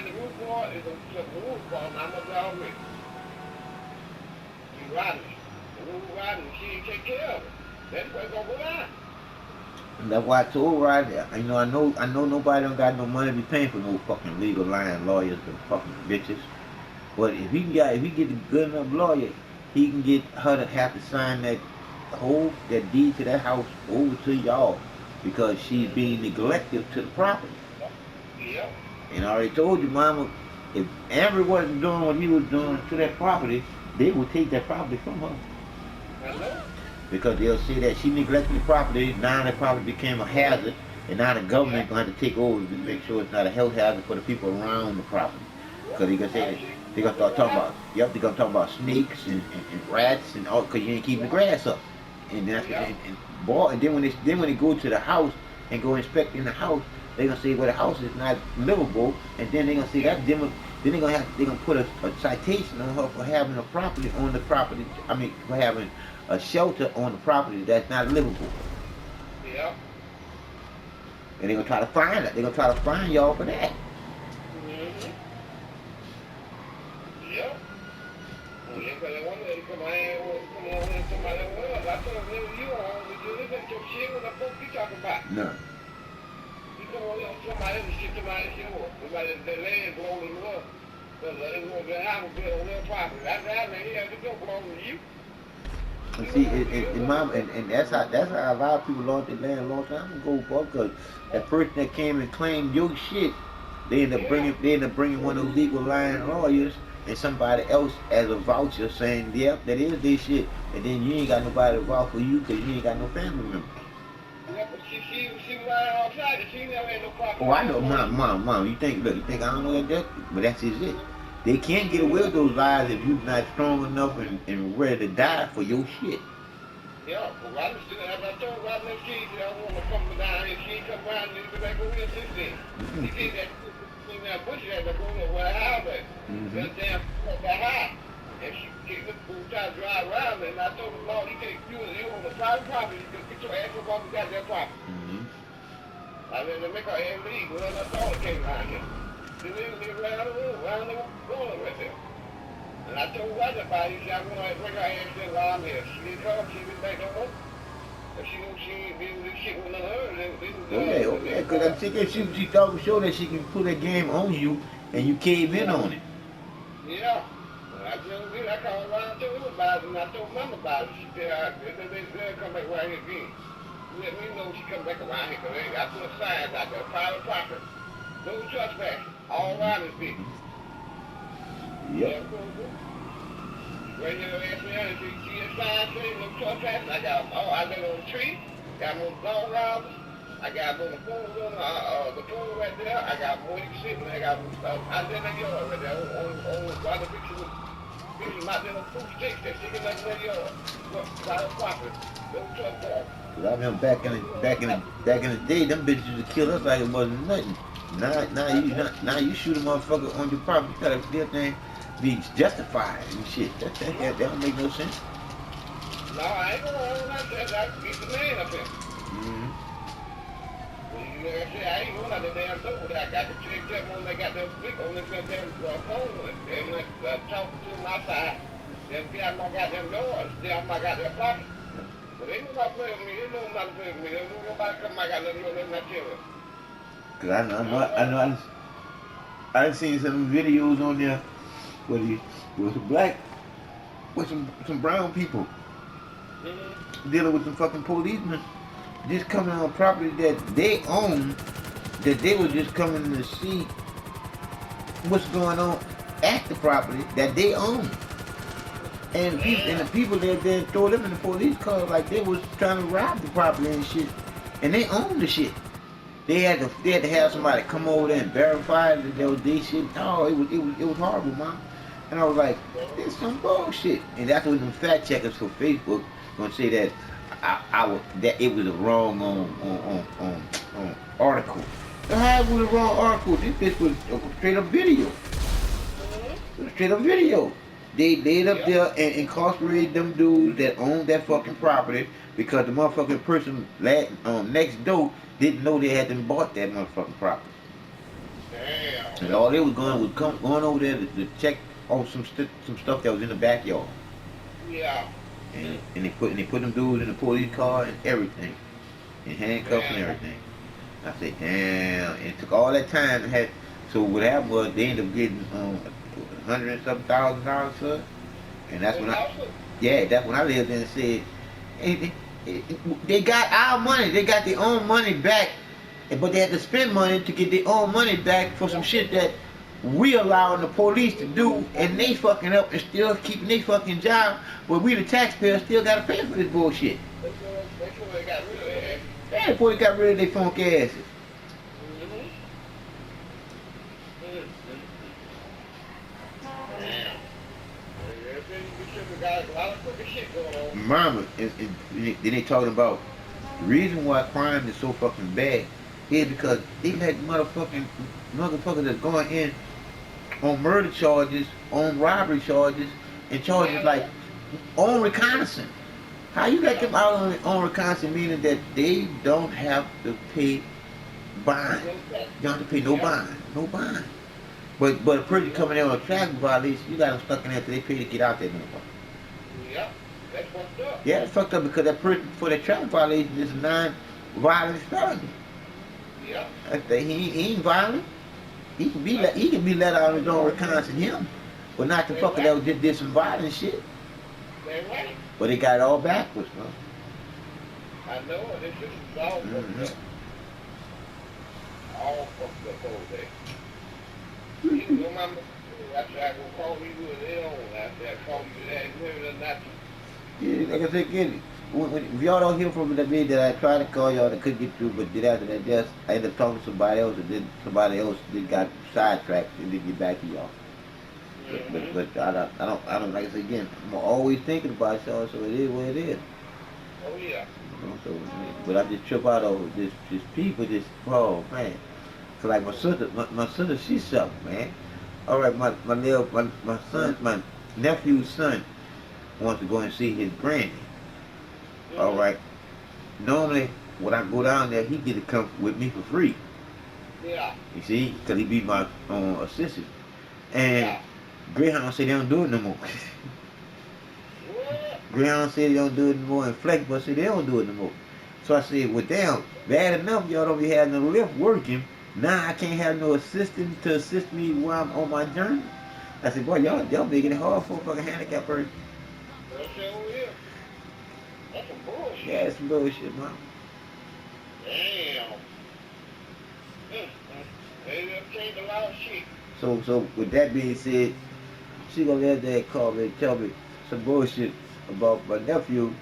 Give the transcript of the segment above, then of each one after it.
the roof on, it's a roof on, I'm up there already. You riding. The roof riding, she ain't take care of it. That's what's gonna go down. And that's why I told right there. I know nobody don't got no money to be paying for no fucking legal line lawyers and fucking bitches. But if he get a good enough lawyer, he can get her to have to sign that deed to that house over to y'all because she's being neglected to the property. Yeah. And I already told you, mama, if Amber wasn't doing what he was doing to that property, they would take that property from her. Hello? Because they'll say that she neglected the property, now the property became a hazard, and now the government gonna have to take over to make sure it's not a health hazard for the people around the property. Because they gonna say that they're gonna start talking about, they're gonna talk about snakes and rats and all, because you ain't keeping the grass up. And that's and then when they go to the house and go inspect in the house, they gonna say, well, the house is not livable, and then they gonna say that then they gonna put a citation on her for having a property on the property. I mean, for having a shelter on the property that's not livable. Yeah. And they're gonna try to find it. They're gonna try to find y'all for that. Mm-hmm. Yeah. Well, yeah, because I wanted to come on with somebody else. I told them, you on, did you listen to shit when the fuck you talking about? No. You come on with somebody else, shit somebody else, somebody that land blown in love. Because they want to have a bit on their property. That's how they have to go belong to you. And see, and that's how a lot of people lost their land a long time ago, bro. Because that person that came and claimed your shit, they end up bringing one of those legal line lawyers and somebody else as a voucher saying, yep, that is their shit, and then you ain't got nobody to vouch for you because you ain't got no family members. Yeah, but she was right outside. She never had no property. Oh, I know, mom. You think I don't know that, but that's just it. They can't get away with those lies if you're not strong enough and ready to die for your shit. Yeah, but Robin still, as I told Robin that she said, I want to come down here. She ain't come around and be back over here since then. Mm-hmm. She did that, seen that bush at the corner where the house at. That damn, that high. And she kicked the fool, tried to drive around it. And I told her, Lord, you on the private property, you can get your ass up on the goddamn property. I mean, to make her ass leave, well, that's all that came around here. She didn't leave around the room, around the corner right there. And I told Roger about it. He said, I'm going to bring her ass in while I'm here. She didn't come, she didn't make no more. If she ain't doing this shit with none of her, Okay, because I'm thinking she thought for sure that she can put that game on you and you cave in on it. Yeah. I told her, I called around and told him about it, and I told Mama about it. She said, they'll come back around here again. Let me know she come back around here, because I put signs out there, private property. No trespassing, all around this bitch. Yep. Right here, ask me, and she a sign saying no trespassing. I got them all. I got on the tree, got them on the ball routers. I got them on the phone right there. I got more you can sit, and I got them out there in the yard right there. On by the picture out there on food sticks that sticking like in the yard. Private property. No trespassing. Cause I remember back in the day, them bitches used to kill us like it wasn't nothing. Now you shoot a motherfucker on your property, you gotta still thing be justified and shit. That don't make no sense. No, I ain't gonna hold that. I get the man up here. Mm-hmm. You know what I'm saying? I ain't going out the damn door. I got the check them on they got them stick on this goddamn phone with it. And talking to them outside. Them get out my goddamn door. Stay out my goddamn pocket. But they know not play with me. They know not to play with me. They know nobody come my goddamn door. They're not killing. Cause I done seen some videos on there where with some black, with some brown people dealing with some fucking policemen just coming on property that they own, that they were just coming to see what's going on at the property that they own. And the people that throw them in the police car like they was trying to rob the property and shit. And they own the shit. They had to have somebody come over there and verify that there was this shit. Oh, it was horrible, mom. And I was like, this is some bullshit. And that's what them fact checkers for Facebook gonna say that that it was a wrong on article. So how it was a wrong article? This was a straight up video. It was a straight up video. They laid up there and incarcerated them dudes that owned that fucking property because the motherfucking person next door didn't know they had bought that motherfucking property. Damn. And all they was going over there to check on some stuff that was in the backyard. Yeah. And they put them dudes in the police car and everything, and handcuffs and Man. everything. I said, damn. And it took all that time to have. So what happened was they ended up getting $100 and something thousand for it. And that's when that's when I lived in and said, hey, they got our money. They got their own money back, but they had to spend money to get their own money back for some shit that we allowing the police to do, and they fucking up and still keeping their fucking job, but we the taxpayers still gotta pay for this bullshit. Before they got rid of that. Yeah, before they got rid of their funk asses. Mama, and then they talking about the reason why crime is so fucking bad is because they let motherfuckers that's going in on murder charges, on robbery charges, and charges like on reconnaissance. How you let them out on reconnaissance, meaning that they don't have to pay bond. You don't have to pay no bond. But a person coming in on a traffic violation, you got them stuck in there till they pay to get out there. Yep, that's fucked up. Yeah, it's fucked up because that person for that traffic violation is a non-violent felony. Yeah. He ain't violent. He can be let out on his own reconnaissance him, but not the fucker that did some violent shit. Right. But they got it all backwards, man. I know it. This is all fucked up. All fucked up over there. You know, my after I go call you with it on, after I call you that, you not to. Yeah, like I said, again, if y'all don't hear from me that I tried to call y'all that couldn't get through, but did after that, just I ended up talking to somebody else, and then somebody else got sidetracked and didn't get back to y'all. But I don't like I said again, I'm always thinking about y'all, so it is what it is. Oh yeah. You know, so, but I just trip out over this people, oh man. So like my sister, she's something, man. All right, my nephew's son wants to go and see his granny. All right. Normally, when I go down there, he get to come with me for free. Yeah. You see, because he be my assistant. And Greyhound said they don't do it no more. Greyhound said they don't do it no more, and Fleckbus said they don't do it no more. So I said, well, damn, bad enough y'all don't be having no lift working. Now I can't have no assistant to assist me while I'm on my journey. I said, boy, y'all making it hard for a fucking handicapped person. That's some bullshit. Yeah, it's some bullshit, man. Damn. They done changed a lot of shit. So with that being said, she gonna let that call me and tell me some bullshit about my nephew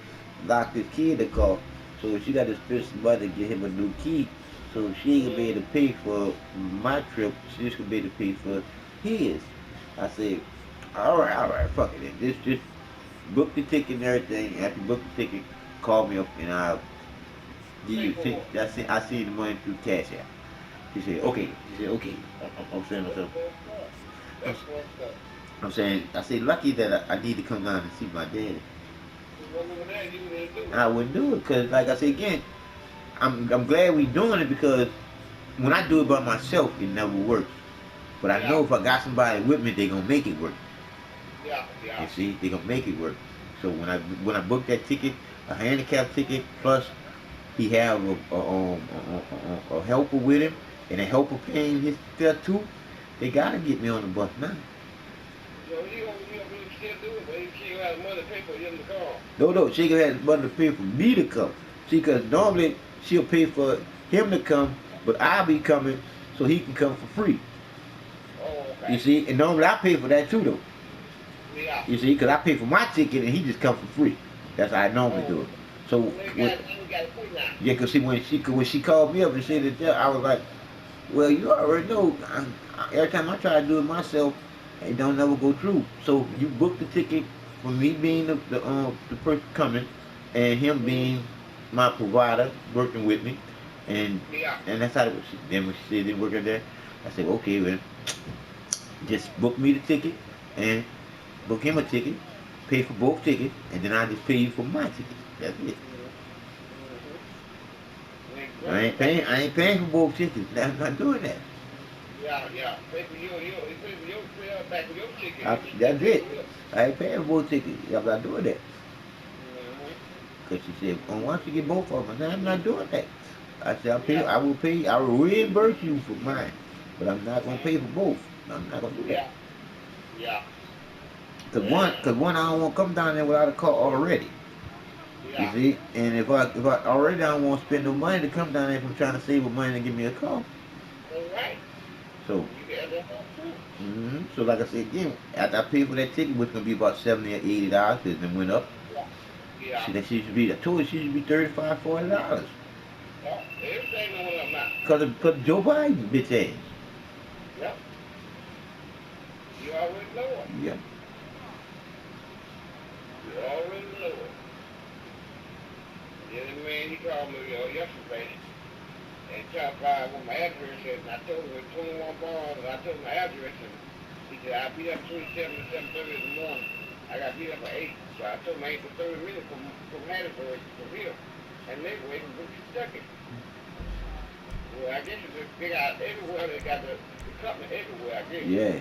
locked his key in the car. So she got to spend some money to get him a new key. So she ain't gonna be able to pay for my trip. She just gonna be able to pay for his. I said, all right, fuck it. Just book the ticket and everything. After you book the ticket, call me up and I'll give you I see the money through Cash App. She said, okay. I'm saying myself. I'm saying, I say, lucky that I need to come down and see my daddy. I wouldn't do it because, like I said again, I'm glad we doing it because when I do it by myself, it never works. But I know if I got somebody with me, they gonna make it work. Yeah. You see, they gonna make it work. So when I book that ticket, a handicap ticket, plus he have a helper with him, and a helper paying his fare too, they gotta get me on the bus now. So you don't really still do it, but she gonna have money to pay for him to come. No, she gonna have money to pay for me to come. See, because normally she'll pay for him to come, but I'll be coming so he can come for free. Oh, okay. You see, and normally I pay for that too, though. Yeah. You see, because I pay for my ticket and he just come for free. That's how I normally do it. So, because see, when she called me up and said that, I was like, well, you already know. Every time I try to do it myself, it don't never go through. So you book the ticket for me being the person coming, and him being my provider working with me, and that's how it was. Then when she said it didn't work out there, I said, okay, well, just book me the ticket and book him a ticket, pay for both tickets, and then I just pay you for my ticket. That's it. I ain't paying for both tickets. I'm not doing that. Yeah. Pay for your sale back for your ticket. That's it. I ain't paying for both tickets. I'm not doing that. Mm-hmm. Because she said, oh, why don't you get both of them? I said, I'm not doing that. I said, Yeah. I will reimburse you for mine. But I'm not going to pay for both. I'm not going to do that. Yeah. Yeah. Cause one, I don't want to come down there without a car already. You Yeah. see? And if I already don't want to spend no money to come down there if I'm trying to save up money to give me a car. All right. So, You got that too. so like I said again, after I paid for that ticket, which gonna be about $70 or $80, because it went up. Yeah. Yeah. She should be. I told her she should be $35, $40. Yeah. Everything going up now. Cause Joe Biden bitch ass. Yep. You already know it. Yeah. You already know it. Yeah, the man, he called me yesterday and tried to find what my address is. And I told him it was 21 bars, and I told him my address. And he said, I'll be up between 7 and 7:30 in the morning. I got to be up at 8. So I told him I ain't for 30 minutes from Hattiesburg from here. And they were able to stuck it. Well, I guess it's just big out everywhere. They got the company everywhere, I guess. Yeah,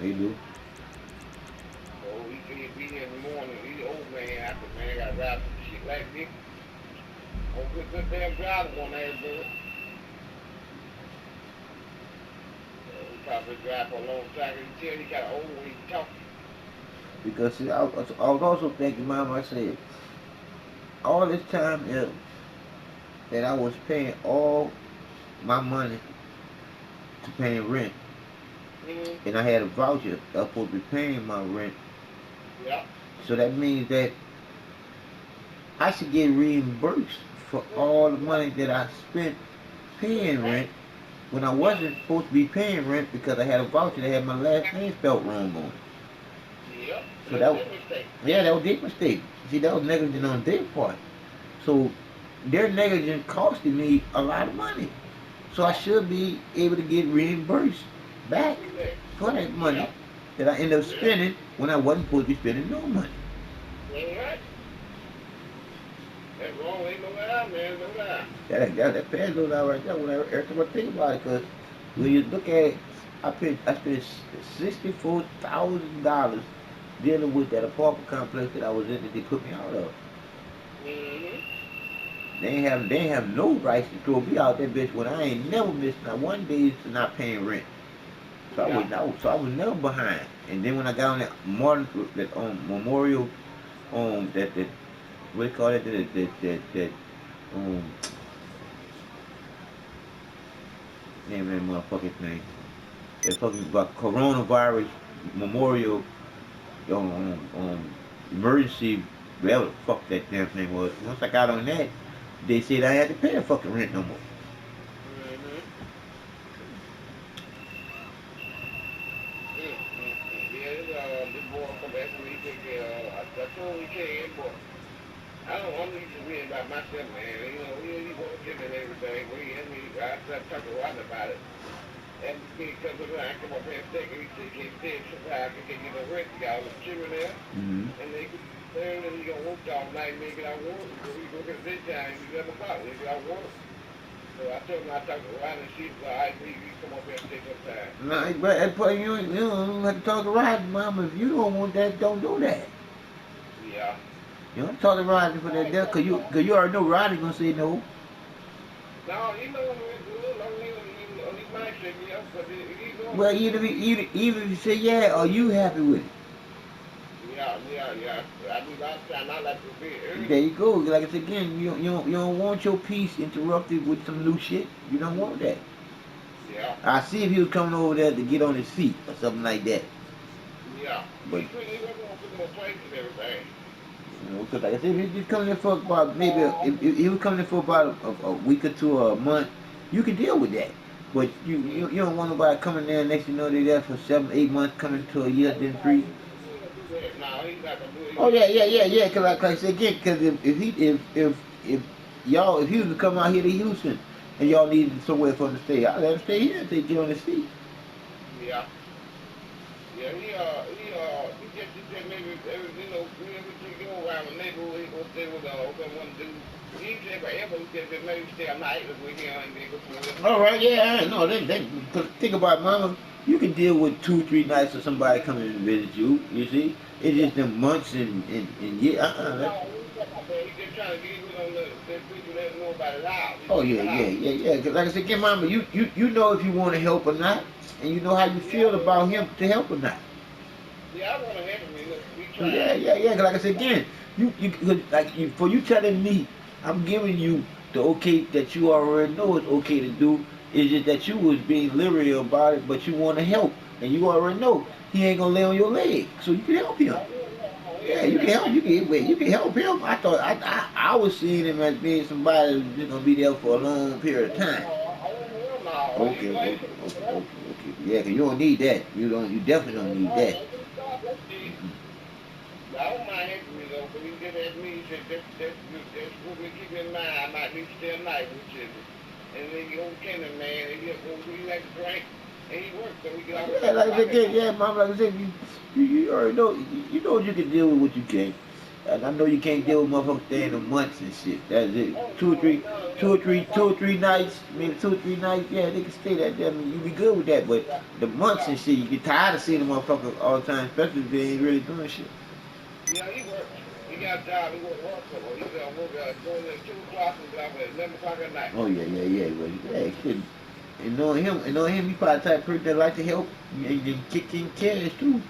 they do. So he said he'd be here in the morning. He's an old man. I said, man, I got to ride some shit like this. Oh, good damn driver on Hattiesburg. He probably drive for a long time. You tell he got old when he's talking. Because see, I was also thinking, Mom, I said, all this time that I was paying all my money to paying rent, Mm-hmm. and I had a voucher that was supposed to be paying my rent. Yeah. So that means that I should get reimbursed for all the money that I spent That's paying right. rent when I Yeah. wasn't supposed to be paying rent because I had a voucher that had my last name spelled wrong on it. Yep. So That's that, their mistake. yeah, that was their mistake. See, that was negligent on their part. So their negligence costing me a lot of money. So I Yeah. should be able to get reimbursed back Correct. for that money Yep. that I ended up Yep. spending when I wasn't supposed to be spending no money. That's right. That's wrong. Ain't no lie, man. No lie. That pays those out right there. Every time I think about it, because when you look at it, I spent $64,000 dealing with that apartment complex that I was in that they put me out of. Mm-hmm. They ain't have no rights to throw me out that bitch when I ain't never missed not one day to not paying rent. Yeah. So I was never behind. And then when I got on that Martin that Memorial that what do you call it that um name of that motherfucking thing. That fucking about coronavirus memorial emergency whatever the fuck that damn thing was. Once I got on that, they said I had to pay the fucking rent no more. Mm-hmm. Yeah, this boy come back to me. He said, I told him he can, but I'm used to reading about myself, man. You know, he working and everything. But I started talking to Rodney about it. And he comes around, I come up here and think, he said, he can't stay sometimes, he can't get no rest. He got all the children there. Mm-hmm. And they could learn and he gonna work all night, maybe I work. He go get this time, he's 11 o'clock, maybe I work. So I told him I talked to Rodney and she was all right, we come up here and take some time. Nah, but at point you don't have to talk to Rodney, mama. If you don't want that, don't do that. Yeah. You don't talk to Rodney for that Right, deal, cause you already know Rodney gonna say no. no, you know, he might say yeah, but he going Well, to. even if you say yeah, are you happy with it? Yeah. I mean, last time I like to be There early. you go. Like I said again, you don't want your peace interrupted with some new shit. You don't want that. Yeah. I see if he was coming over there to get on his feet or something like that. Yeah. But He wasn't going to put more plates and everything. because like I said, if he just coming in for about maybe if he was coming in for about a week or two or a month, you can deal with that. But you don't want nobody coming there next you know they're there for 7, 8 months, coming to a year, Oh, then no, three. he ain't gonna do that. No, he's not going to do it. Oh yeah. Cause like I said again, cause if y'all if he was to come out here to Houston and y'all needed somewhere for him to stay, I'd let him stay here until he get on his feet. Yeah. Yeah, he just maybe, you know, whenever he go around the neighborhood, he go stay with, one dude. He said forever, he just maybe stay a night with him and then go somewhere else. All right, yeah, I know. Cause think about it, mama. You can deal with 2, 3 nights of somebody coming to visit you. You see, it's just them months and yeah. No, he just trying to get with on the people that know about his house. He Oh keep yeah, a yeah, house. yeah, yeah. Cause like I said, get mama, you know if you want to help or not, and you know how you Yeah, feel about him to help or not. yeah, I want to help him. You know, we Yeah, trying. yeah, yeah. Cause like I said again, for you telling me, I'm giving you the okay that you already know is okay to do. It's just that you was being leery about it, but you want to help, and you already know he ain't gonna lay on your leg, so you can help him. Oh, yeah, Yeah, you can yeah, help. like, You can help him. I thought I was seeing him as being somebody who's just gonna be there for a long period of time. oh, hell no. Okay, okay, okay, okay, okay. Yeah, 'cause you don't need that. You don't. You definitely don't need that. I don't mind helping me though, but he did ask me, he said, that's what we keep in mind. I might need to stay a night with you. And then you old Kenny man, and he'll go, he like to drink, and he works, so we get off at Yeah, 7 like I o'clock said, at yeah, night. yeah, mom. Like I said, you already know. You know you can deal with what you can. And I know you can't deal with motherfuckers staying in months and shit. That's it. Oh, no, no, Two or three nights, maybe 2 or 3 nights. Yeah, they can stay that there. I mean, you be good with that. But yeah, the months yeah. and shit, you get tired of seeing the motherfucker all the time, especially if they ain't really doing shit. Yeah, he works. He got a job, he works hard for it. He's work, going at 2 o'clock and get off at 11 o'clock at night. Oh yeah, yeah, yeah. But yeah, shit. And knowing him, he probably the type of person that like to help and kick in cash too.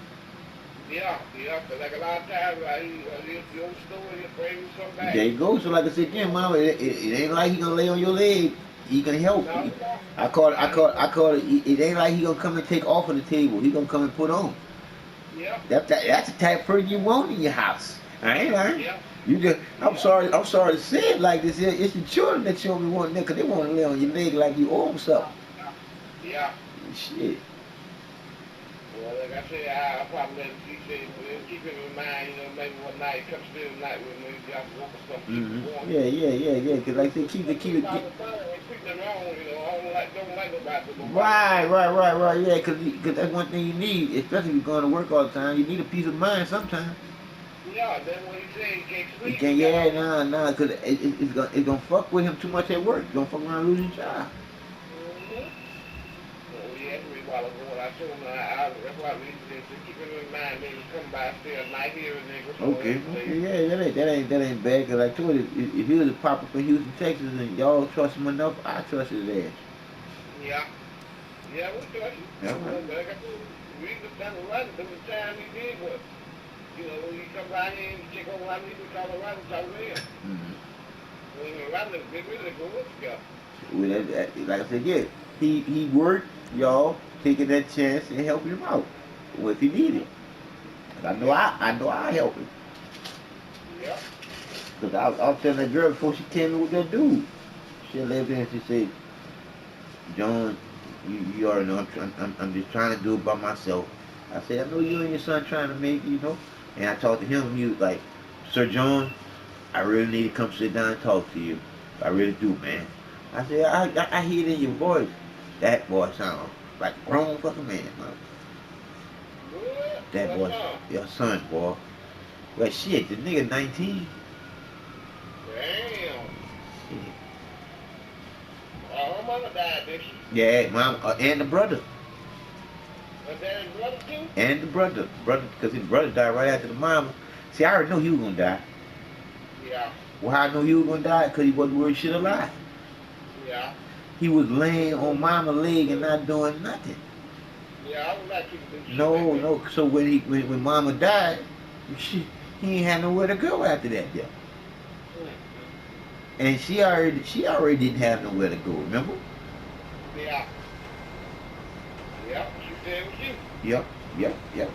Yeah, yeah, 'cause like a lot of times, he'll go to the store, he'll bring me some back. There you go. So like I said again, mama, it ain't like he gonna lay on your leg. He can help. No, he don't. I call it. It ain't like he gonna come and take off of the table. He gonna come and put on. Yeah, That's the type of person you want in your house. I ain't lying. yeah, You just, yeah, I'm sorry to say it like this. It's the children that you don't be wanting that, cause they want to lay on your leg like you owe them something. yeah. Shit. Well, like I said, I probably let him see, say, keep him in mind, you know, maybe one night, come spend the night with me, y'all can work or something, keep it warm. Yeah, yeah, yeah, yeah. Cause like they But keep keep it. out the fire and keep them on, you know, don't like nobody to go by Right, themselves. right, right, right. Yeah, cause that's one thing you need, especially if you're going to work all the time. You need a peace of mind sometimes. Yeah, that's what he said, he can't You sleep, he can't, got yeah, all, nah, cause it's gonna fuck with him too much at work. He's gonna fuck around losing his job. mm-hmm. Well, he asked me a while ago, and I told him, that's why we just keep him in mind, maybe come by, stay a night here, and then go somewhere Okay, else, stay. okay, yeah, that ain't bad. Cause I told you, if he was a pop up in Houston, Texas, and y'all trust him enough, I trust his ass. Yeah. Yeah, we trust you. All You right. know, but like I told you, we just done running. There was a time he did what, you know, he come by here and check over how many people talk around and talk to him. Mm-hmm. When he around them, they really go with together. Well, like I said, yeah, he worked, y'all taking that chance and helping him out, well, if he needed. Cause Yep. I know I help him. Yep. Cause I was telling that girl before she came in with that dude. She lived in and she said, John, you already know I'm just trying to do it by myself. I said, I know you and your son trying to make it, you know. And I talked to him. He was like, Sir John, I really need to come sit down and talk to you. I really do, man. I said, I hear it in your voice. That boy sounds like a grown fucking man, man. Good. That What's boy, up? your son, boy. Well, shit, the nigga 19. Damn. Shit. Her mother died, did she? Yeah, mom, and the brother. Her daddy's brother too? And the brother, because his brother died right after the mama. See, I already knew he was gonna die. Yeah. Well, how I knew he was gonna die? Because he wasn't worried shit alive. Yeah. He was laying on mama's leg and not doing nothing. Yeah, I would like you to do shit like No, that. no. So when mama died, he ain't had nowhere to go after that, yeah. Mm-hmm. And she already didn't have nowhere to go. Remember? Yeah. Yeah. She said it was you. Yep, yep.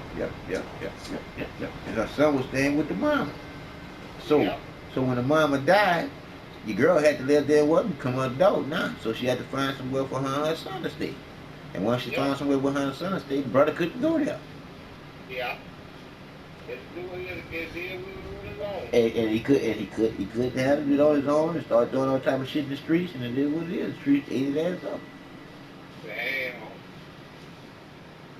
And her son was staying with the mama. So, Yeah. so when the mama died, your girl had to live there with him, become an adult now. So she had to find somewhere for her and her son to stay. And once she Yep. found somewhere with her and her son to stay, the brother couldn't go there. Yeah. It's do what it did with his own. And he couldn't handle it on his own and start doing all type of shit in the streets, and it is what it is. The streets ate his ass up. Damn.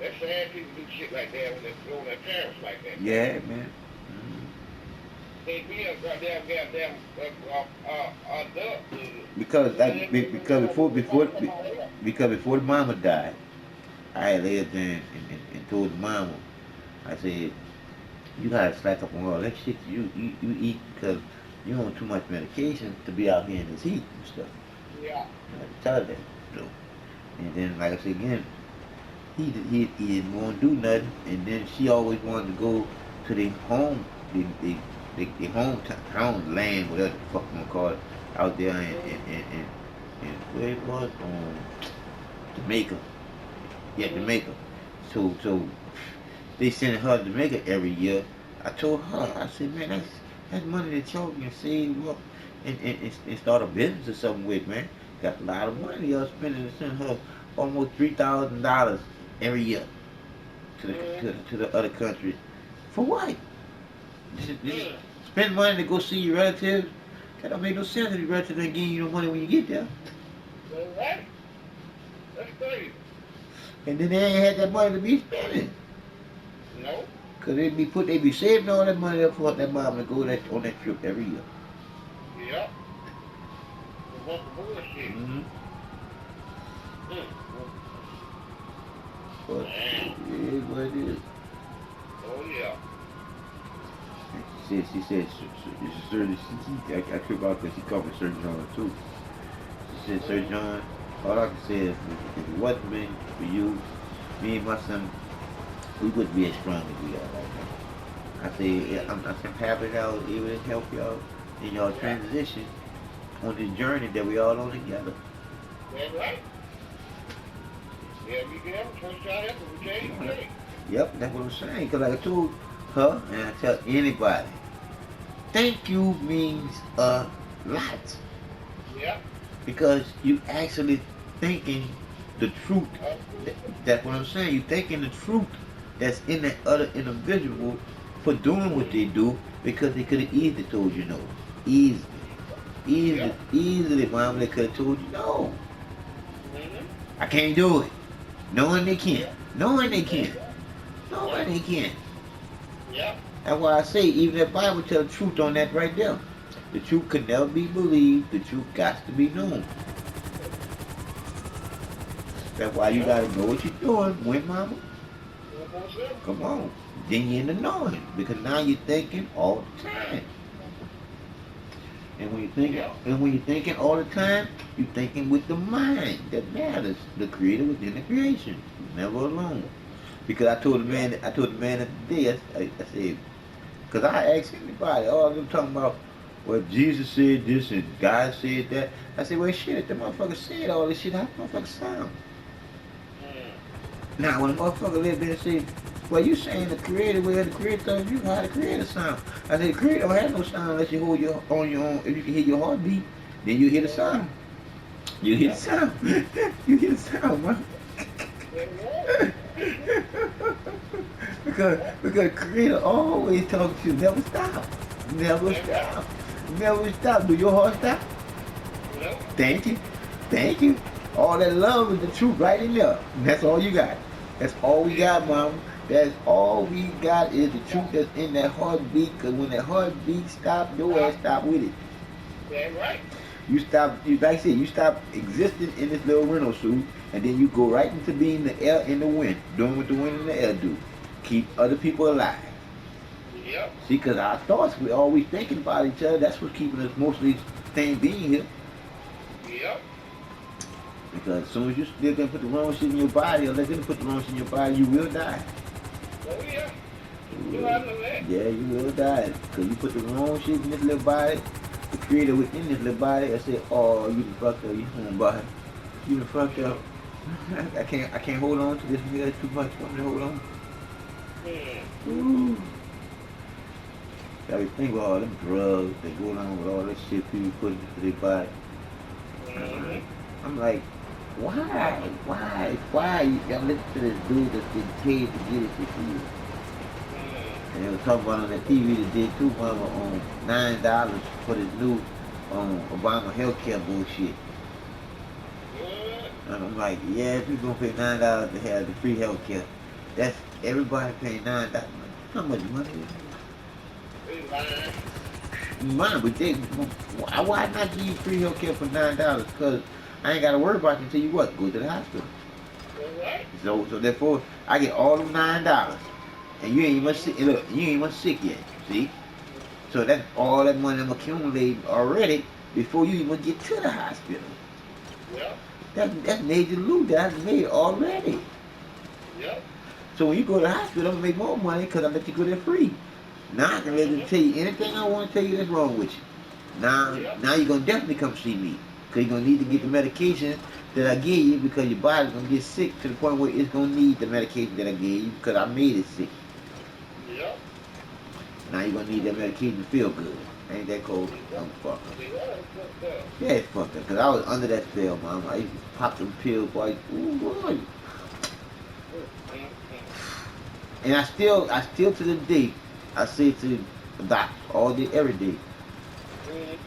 That's sad people do shit like that when they're throwing their parents like that. Yeah, man. Mm-hmm. They be a goddamn adult. Because And that then they because find somebody else. before the mama died, I had laid there and told the mama, I said, you gotta slack up on all that shit you eat because you on too much medication to be out here in this heat and stuff. Yeah. I had to tell her that. So, and then like I said again, he didn't want to do nothing, and then she always wanted to go to the home, the home land, whatever the fuck you wanna call it, out there in where it was, Jamaica. Yeah, Jamaica. So they send her to Jamaica every year. I told her, I said, man, that's money that y'all can save up and start a business or something with, man. Got a lot of money y'all spending to send her almost $3,000 every year to the other countries. For what? Just spend money to go see your relatives. That don't make no sense if your relatives ain't giving you no money when you get there. That's right. That's crazy. And then they ain't had that money to be spending. No. Cause they be saving all that money up for that mom to go on that trip every year. Yep. A bunch of bullshit. Mm-hmm. Mm. But Man. it is what it is. Oh yeah. She said, it's Sir, I trip out because she covered Sir John too. She said, Sir John, all I can say is, if it wasn't been for you, me and my son, we wouldn't be as strong as we are right now. I say, yeah, I'm happy that I was able to help y'all in y'all transition on this journey that we all on together. That's right. Yeah, we get first shot ever. We change. Yep, that's what I'm saying. Because like I told her, and I tell anybody, thank you means a lot. Yeah. Because you actually thinking the truth. That's what I'm saying. You thinking the truth that's in that other individual for doing what they do because they could have easily told you no. Easily, mom, they could have told you no. I can't do it. Knowing they can't. Knowing they can't. Knowing they can't. Yeah. That's why I say, even the Bible tells the truth on that right there. The truth could never be believed. The truth got to be known. That's why you gotta know what you're doing. When, mama? Come on. Then you're in the knowing. Because now you're thinking all the time. And when you're thinking all the time, you're thinking with the mind that matters. The creator within the creation. Never alone. Because I told the man at the day, I said, because I asked anybody, all of them talking about, well, Jesus said this and God said that. I said, well, shit, if the motherfucker said all this shit, how the motherfucker sound? Now, when the motherfucker lived there and said, well, you saying the creator, well, the creator told you how the creator sound. I said, the creator don't have no sound unless you hold your own. If you can hear your heartbeat, then you hear the sound. You hear the sound. You hear the sound, man. because the creator always talks to you. Never stop. Never stop. Never stop. Do your heart stop? Thank you. Thank you. All that love is the truth right in there. And that's all you got. That's all we got, mama. That's all we got is the truth that's in that heartbeat. Because when that heartbeat stops, your ass stop with it. That's right. You stop, like I said, you stop existing in this little rental suit, and then you go right into being the air and the wind, doing what the wind and the air do. Keep other people alive. Yep. See, because our thoughts, we're always thinking about each other. That's what's keeping us mostly staying being here. Yep. Because as soon as you still gonna put the wrong shit in your body, or let them put the wrong shit in your body, you will die. Oh yeah. Yeah, you will die. Because you put the wrong shit in this little body, the creator within this little body, I said, oh, you done fucked up, you done body. You done fucked up. I can't hold on to this nigga too much. I'm gonna hold on. Ooh. Gotta think about all them drugs that go along with all that shit people put into their body. I'm like, why you gotta listen to this dude that's getting paid to get it for you? And they were talking about on that TV that did too, mama, on $9 for this new Obama healthcare bullshit. And I'm like, yeah, people gonna pay $9 to have the free healthcare. That's everybody paying $9. How much money They lying. is mine? But they, why not give you free health care for $9? Because I ain't got to worry about it until you what? Go to the hospital. That's right. So therefore, I get all them $9, and you ain't even sick. Look, you ain't even sick yet. See? So that's all that money I'm accumulating already before you even get to the hospital. Yep. That's major loot that I made already. Yep. So when you go to the hospital, I'm gonna make more money because I let you go there free. Now I can let you tell you anything I want to tell you that's wrong with you. Now you're gonna definitely come see me because you're gonna need to get the medication that I gave you because your body's gonna get sick to the point where it's gonna need the medication that I gave you because I made it sick. Yep. Now you're gonna need that medication to feel good. Ain't that cold? I'm fucked up. Yeah, it's fucked up because I was under that spell, mom. I used to pop them pills, boy. Ooh, boy. And I still to this day, I say to the doctor all day, every day.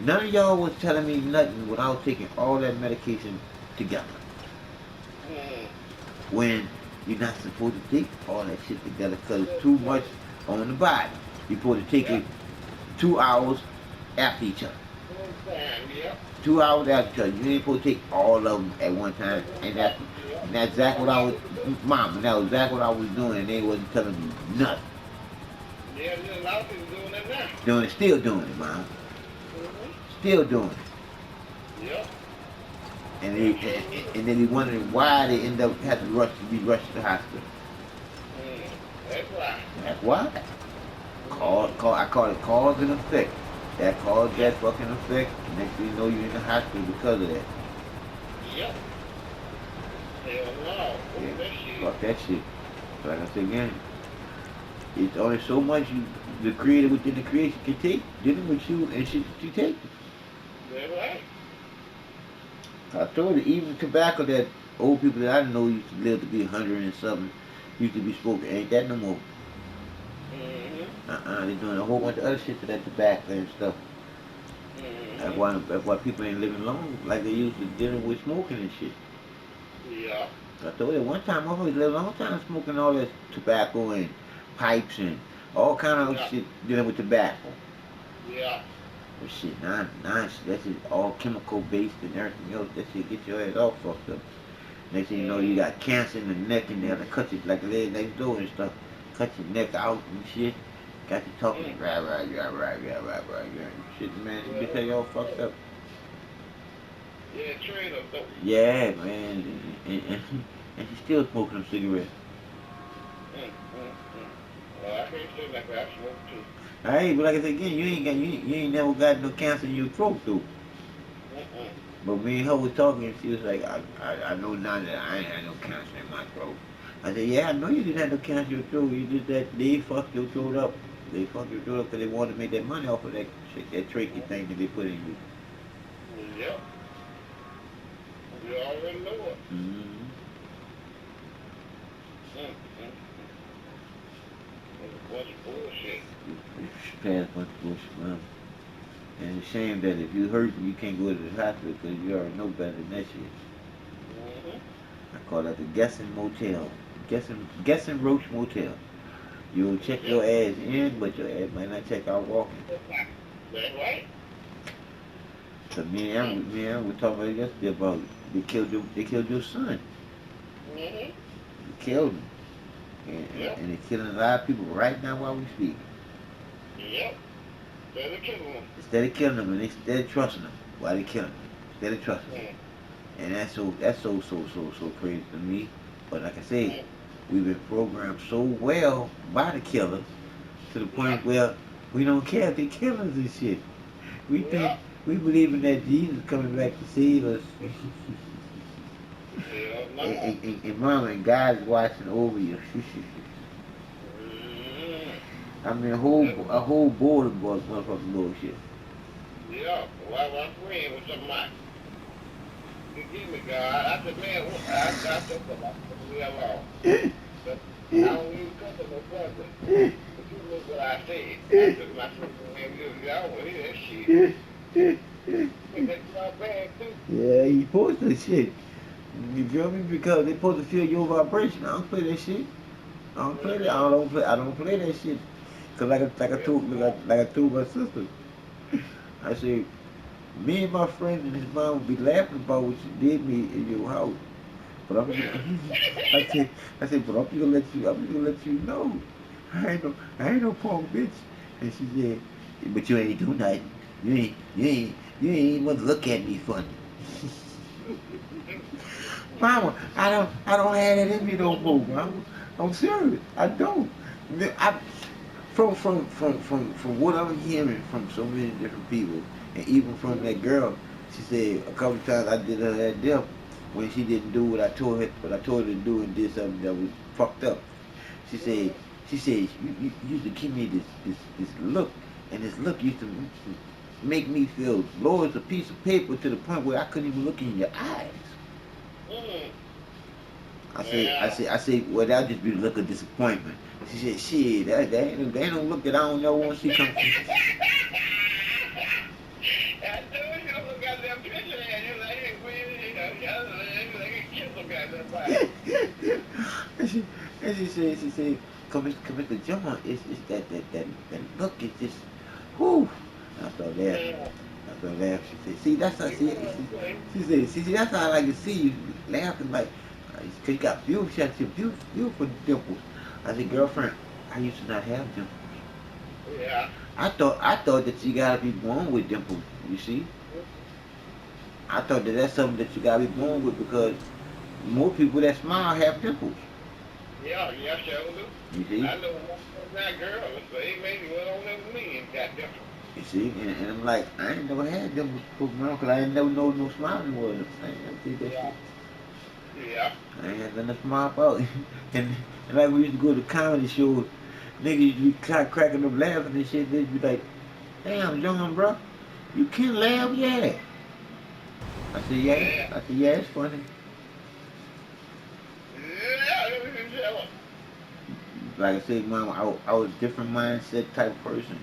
None of y'all was telling me nothing when I was taking all that medication together. When you're not supposed to take all that shit together because it's too much on the body. You're supposed to take it 2 hours after each other. 2 hours after each other. You ain't supposed to take all of them at one time. And that's exactly what I was, mom, and that was exactly what I was doing, and they wasn't telling me nothing. Yeah, there's a lot of people doing that now. Still doing it, mom. Still doing it. Yep. And they be wondering why they end up having to be rushed to the hospital. That's why. That's why. I call it cause and effect. That cause, that fucking effect. Next thing you know, you're in the hospital because of that. Yep. Hell no. Yeah. That shit. Fuck that shit. Like I said again, it's only so much the creator within the creation can take dealing with you and shit that you take. That's right. I told you, even tobacco that old people that I know used to live to be 100 and something used to be smoking. Ain't that no more. They're doing a whole bunch of other shit to that tobacco and stuff. That's why people ain't living long like they used to dealing with smoking and shit. Yeah. I told you one time I always lived a long time smoking all that tobacco and pipes and all kind of shit dealing with tobacco. Yeah. But shit, nah, that shit all chemical based and everything else. That shit get your ass all fucked up. Next thing you know, you got cancer in the neck and they have to cut you like the lady next door and stuff. Cut your neck out and shit. Got you talking right. Shit, man, you get all fucked up. Yeah, trade up though. Yeah, man, and she's still smoking them cigarettes. Well, I can't say like that. I smoke too. Alright, but like I said again, you ain't never got no cancer in your throat though. But me and her was talking and she was like, I know now that I ain't had no cancer in my throat. I said, yeah, I know you didn't have no cancer in your throat. You just that they fucked your throat up. They fucked your throat up because they wanted to make that money off of that shit, that trachea thing that they put in you. Yep. You already know it. It's a bunch of bullshit. It's past bunch of bullshit, man. And it's a shame that if you hurt, you can't go to the hospital because you already know better than that shit. I call that the guessing motel. Guessing roach motel. You'll check your ass in, but your ass might not check out walking. That's right. So me and Aaron were talking about it yesterday about they killed your son. They killed him. And they're killing a lot of people right now while we speak. Yep. Instead of killing them. Instead of killing them, and instead of trusting them, why they killing them? Instead of trusting them. And that's so crazy to me. But like I said, we've been programmed so well by the killers to the point where we don't care if they kill us and shit. We think we believe in that Jesus coming back to save us. And mama and God's watching over you. I mean a whole board of motherfucking bullshit. Yeah, why my friend was somebody. Give me God. I said, man, I got to come out of the alone. But I don't even come to no brother. But you look what I said. I said, my sister, man, I don't want to hear that shit. That's not bad, too. Yeah, you supposed to shit. You feel me? Because they supposed to feel your vibration. I don't play that shit. I don't play that. I don't play that shit. Cause like I told my sister, I said, me and my friend and his mom would be laughing about what you did me in your house. But I said, but I'm just gonna let you know, I ain't no punk bitch. And she said, but you ain't do nothing. You ain't even want to look at me funny. Mama, I don't have that in me no more, mama. I'm serious. I don't. I, from what I'm hearing from so many different people, and even from that girl, she said a couple of times I did her that deal when she didn't do what I told her to do and did something that was fucked up. She said, you used to give me this look, and this look used to make me feel low as a piece of paper to the point where I couldn't even look in your eyes. Mm. I said, well, that'll just be the look of disappointment. She said, shit, that ain't no look that I don't know want to see come from. I told you I'm got that picture and you like it when you know, like a kiss some goddamn body. She said, come Mr. John, it's that look, it's just, whoo. And I started laughing. Yeah. I started laughing. She said, see, that's how, she said, see, that's how I like to see you laughing like, cause you got beautiful, she had beautiful dimples. I said, girlfriend, I used to not have dimples. Yeah. I thought that you gotta be born with dimples. You see, I thought that that's something that you gotta be born with because more people that smile have dimples. Yeah, yeah, sure do. You see, I know one of that girl, so he made me went on over me and got them. you see, and I'm like, I ain't never had dimples before, because I ain't never know no smiling was. I ain't never did that Yeah. shit. Yeah. I ain't had nothing to smile about. And like we used to go to comedy shows, niggas used to be cracking up laughing and shit. They'd be like, damn, young bro, you can't laugh yet. I said, yeah. Yeah. I said, yeah, it's funny. Yeah, let me tell her. Like I said, mom, I was a different mindset type of person.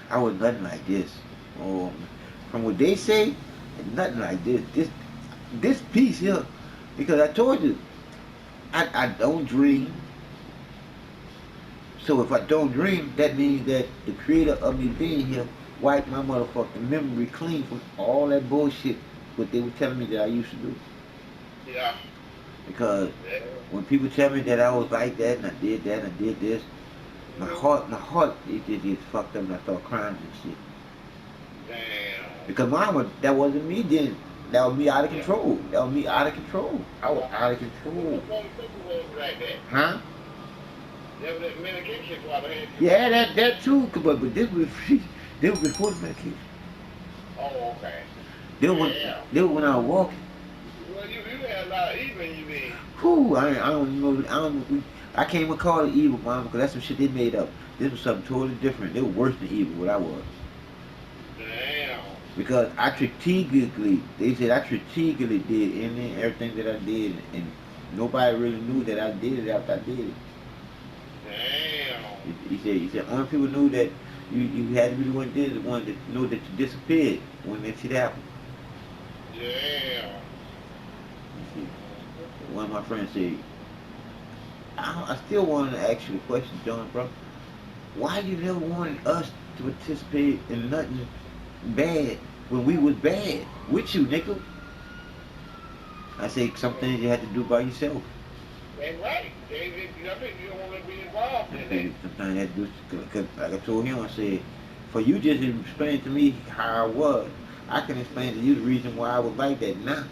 I was nothing like this. Um, from what they say, nothing like this. This piece here, because I told you, I don't dream. So if I don't dream, that means that the creator of me being here wiped my motherfucking memory clean from all that bullshit what they were telling me that I used to do. Yeah. Because Yeah. when people tell me that I was like that and I did that and I did this, my heart, it gets fucked up and I start crying and shit. Damn. Because mama, that wasn't me then. That was me out of Yeah. control. That was me out of control. I was Yeah. out of What control. the people was like that? Huh? There was that medication swallow had too much. Yeah, that too. But this was this was before the medication. Oh, okay. Yeah. This was when I was walking. Well, you had a lot of evil in you then. Whew, I don't know. I can't even call it evil, mama, because that's some shit they made up. This was something totally different. They were worse than evil, what I was. Damn. Because they said I strategically did any and everything that I did, and nobody really knew that I did it after I did it. Damn. He said only people knew that you had to be the one that did it, the one that know that you disappeared when that shit happened. Damn. You see, one of my friends said, I still wanted to ask you the question, John, bro. Why you never wanted us to participate in nothing bad when we was bad with you, nigga? I say some things you had to do by yourself. That's right. I think you don't want to be involved in that. Sometimes you had to do, cause like I told him, I said, for you just to explain to me how I was, I can explain to you the reason why I was like that now.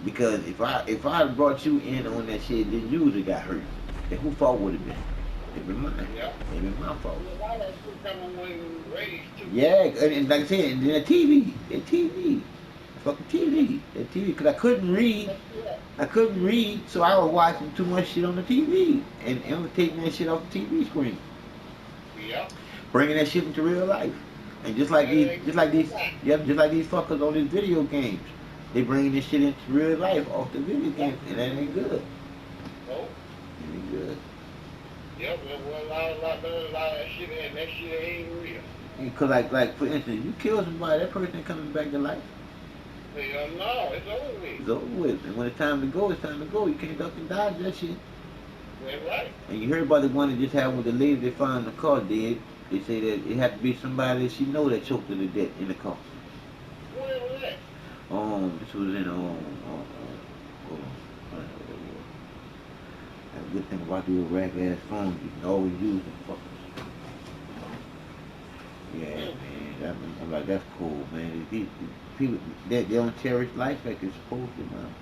Because if I had brought you in on that shit, then you would have got hurt. Then who fault would have been? It been mine. Yeah. It been my fault. A lot of people coming when you raised too. Yeah, and like I said, and then the TV, fucking TV, that TV, because I couldn't read, so I was watching too much shit on the TV and imitating that shit off the TV screen, Yeah. bringing that shit into real life, and just like these fuckers on these video games, they bringing this shit into real life off the video games, and that ain't good. Oh. It ain't good. Yep. Well, a lot of that shit, and that shit ain't real. Because like for instance, you kill somebody, that person ain't coming back to life. Hell no, it's over with. It's over with. And when it's time to go, it's time to go. You can't duck and dodge that shit. That's right. And you heard about the one that just happened with the lady they found in the car dead. They say that it had to be somebody that she know that choked her to death in the car. Where was that? This was in hold on. I don't know what that was. That's a good thing about these rack ass phones. You can always use them fuckers. Yeah, man. I'm like, that's cool, man. These people, they don't cherish life like they're supposed to, man.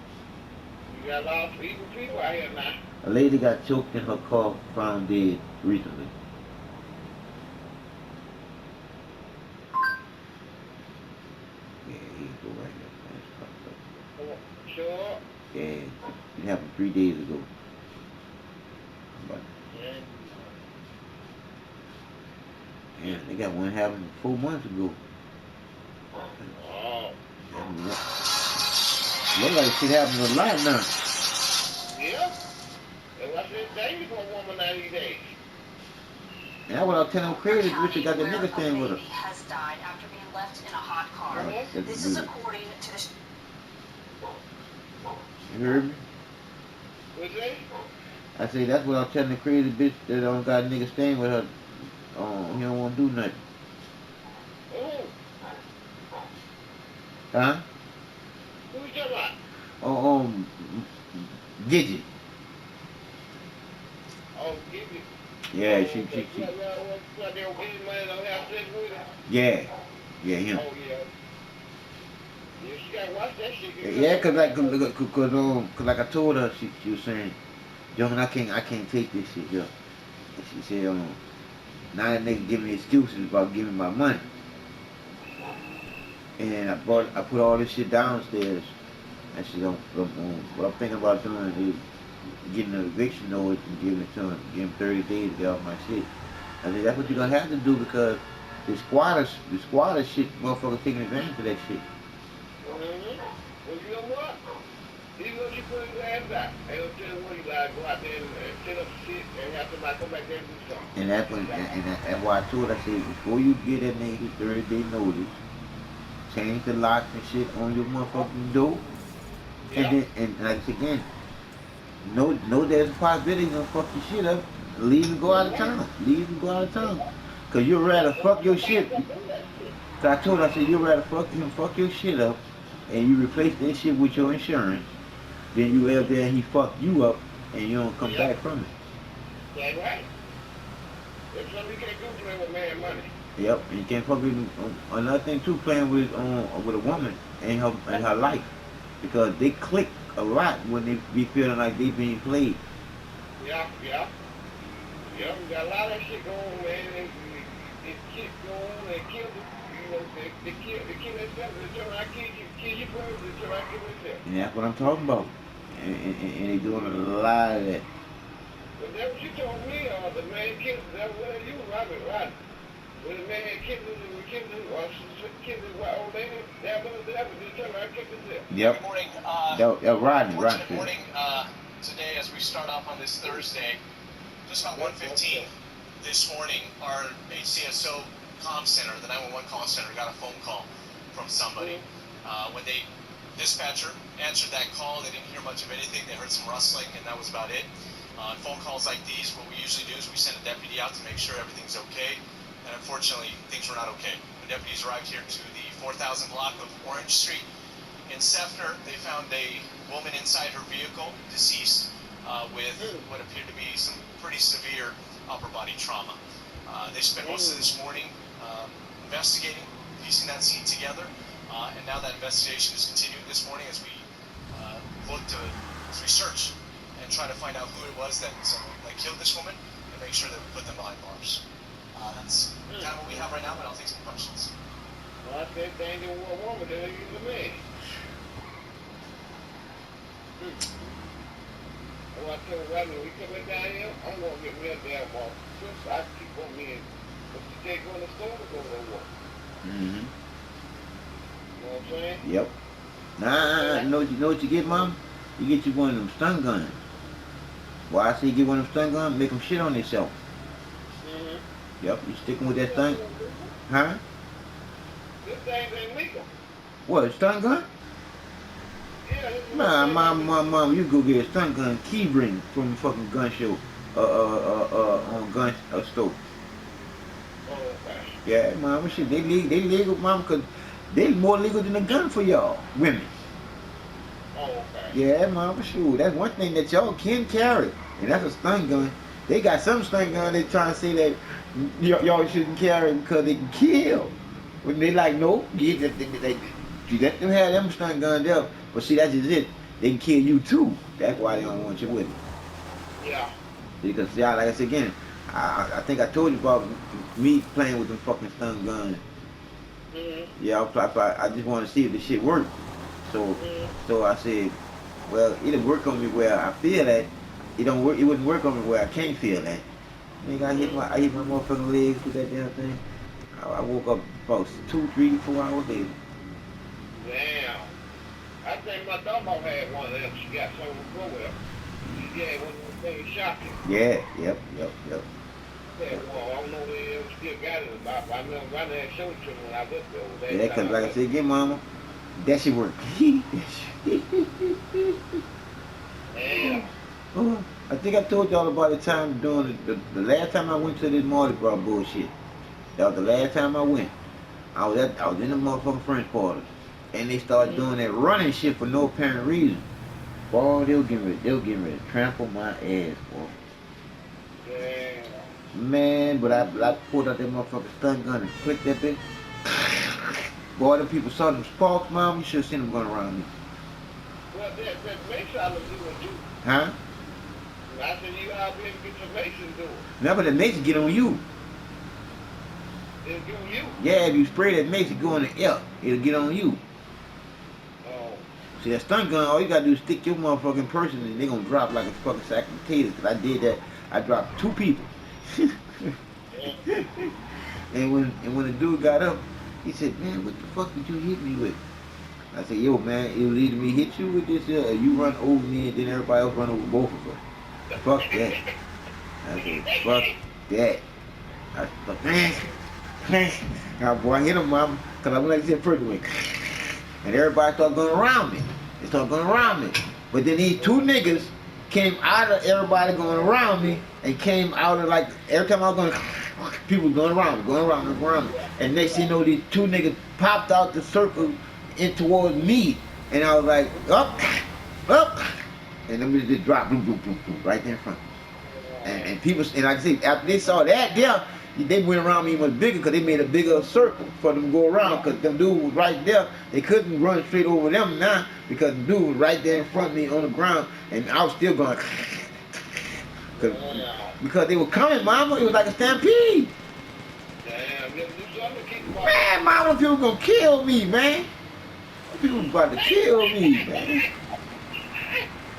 You got a lot of evil people out here now. A lady got choked in her car, found dead recently. Yeah, he go right there, man. Oh, sure. Yeah, it happened 3 days ago. But Yeah. yeah, they got one happened 4 months ago. Oh. Look like shit happening a lot now. Yeah. And what's this danger for a woman 90 days? And that's what I was telling them crazy. Richard got the nigga staying with her. Has died after being left in a hot car. This is according to the. You heard me? What's that? I say that's what I'm telling the crazy bitch that don't got a nigga staying with her. He don't want to do nothing. Oh. Huh? Who you talking about? Oh, Gidget. Oh, give you. Yeah, she. Yeah, him. Oh, yeah. Yeah, she gotta watch that shit. Yeah, cause like I told her, she was saying, John, I can't take this shit, yo. And she said, now that nigga giving me excuses about giving my money. And I put all this shit downstairs. And she don't, what I'm thinking about doing is getting an eviction notice and giving it to him, give him 30 days to get off my shit. I said, that's what you're gonna have to do because the squatters shit, motherfuckers taking advantage of that shit. Well, you know what? Even though you put his ass out, they don't tell you what you gotta go out there and set up shit and have somebody come back there and do something. And that's why I told her, I said, before you get that nigga 30-day notice, change the locks and shit on your motherfucking door. Yeah. And then, and like again, know there's a possibility you're gonna fuck your shit up. Leave and go out of town. Leave and go out of town. Cause you'd rather fuck your shit. So I told her, I said, you'd rather fuck your shit up and you replace that shit with your insurance, then you out there and he fuck you up and you don't come back from it. That's right. There's something you can't do playing with man money. Yep, and you can't fuck with another thing too, playing with a woman and her life. Because they click a lot when they be feeling like they being played. Yeah. We got a lot of shit going on, man. They kill going, they kill they kill themselves, they turn around, kill your brother, they turn around, kill themselves. And that's what I'm talking about. And they doing a lot of that. But that's what you told me, the man killed, that was you, Robert. When the man killed his old lady, that was just turn around, kill himself. Yep. Good morning. Rodney. Good morning. Today, as we start off on this Thursday, just about 1:15 this morning, our HCSO comm center, the 911 call center, got a phone call from somebody. When the dispatcher answered that call, they didn't hear much of anything. They heard some rustling, and that was about it. Phone calls like these, what we usually do is we send a deputy out to make sure everything's okay. And unfortunately, things were not okay. When deputies arrived here to the 4000 block of Orange Street in Sefner, they found a woman inside her vehicle, deceased, with what appeared to be some pretty severe upper body trauma. They spent most of this morning investigating, piecing that scene together, and now that investigation is continuing this morning as we search and try to find out who it was that killed this woman and make sure that we put them behind bars. That's kind of what we have right now, but I'll take some questions. Well, I said they ain't a woman, they're a man. Well, I told Rodney, when we coming down here, I'm going to get me a damn ball. I keep on me in. But you can't go in the store to go to work. Mm-hmm. You know what I'm saying? Yep. Nah, you know what you get, Mom? You get you one of them stun guns. Why I say you get one of them stun guns? Make them shit on themselves. Yep, you sticking with that thing? Huh? This thing ain't legal. What, a stun gun? Yeah, Nah, mom, you go get a stun gun key ring from a fucking gun show. on gun store. Oh, okay. Yeah, mama, shit, they legal, mama, cause they more legal than a gun for y'all women. Oh, okay. Yeah, mama, shoot, that's one thing that y'all can carry, and that's a stun gun. They got some stun gun they trying to say that y'all shouldn't carry because they can kill. When they like, no, you let them have them stun guns there, but see, that's just it. They can kill you too. That's why they don't want you with it. Yeah. Because, yeah, like I said again, I think I told you about me playing with them fucking stun guns. Mm-hmm. Yeah, I just want to see if the shit worked. So, Mm-hmm. so I said, well, it didn't work on me where I feel that. It don't work. It wouldn't work on me where I can't feel that. Nigga, I hit my motherfucking legs with that damn thing. I woke up about 2, 3, 4 hours later. Damn. I think my dog had one of them. She got some go with her. She had one of them things shocking. Yeah, yep. Yeah, well, I don't know where they still got it about, but I know right there showed it to me when I looked over there. Yeah, cause like I said, again, mama, that shit work. Damn. Oh, I think I told y'all about the time doing the last time I went to this Mardi Gras bullshit. That was the last time I went. I was in the motherfucking French quarters, and they started doing that running shit for no apparent reason. Boy, they were getting ready to trample my ass, boy. Damn. Man, but I pulled out that motherfucking stun gun and clicked that bitch. Boy, them people saw them sparks, mom. You should have seen them going around me. Well, that makes I look good too. Huh? I said you out there to get some Mason doing. No, but the mace get on you. It'll do you. Yeah, if you spray that mace, it go in the air. It'll get on you. Oh. See, that stun gun, all you gotta do is stick your motherfucking person and they gonna drop like a fucking sack of potatoes. Cause I did that. I dropped 2 people. and when the dude got up, he said, man, what the fuck did you hit me with? I said, yo, man, it was either me hit you with this or you run over me and then everybody else run over both of us. Fuck that. I said, fuck that. I said, man. Now, boy, I hit him, mama, because I went like this first way. And everybody started going around me. They started going around me. But then these 2 niggas came out of everybody going around me and came out of like, every time I was going, people going around me. And next thing you know, these 2 niggas popped out the circle in towards me. And I was like, up. And then we just dropped, boom, right there in front. And people, and like I said, after they saw that there, they went around me much bigger because they made a bigger circle for them to go around because them dude was right there. They couldn't run straight over them now because the dude was right there in front of me on the ground and I was still going because they were coming, mama. It was like a stampede. Man, mama, people gonna kill me, man. People about to kill me, man.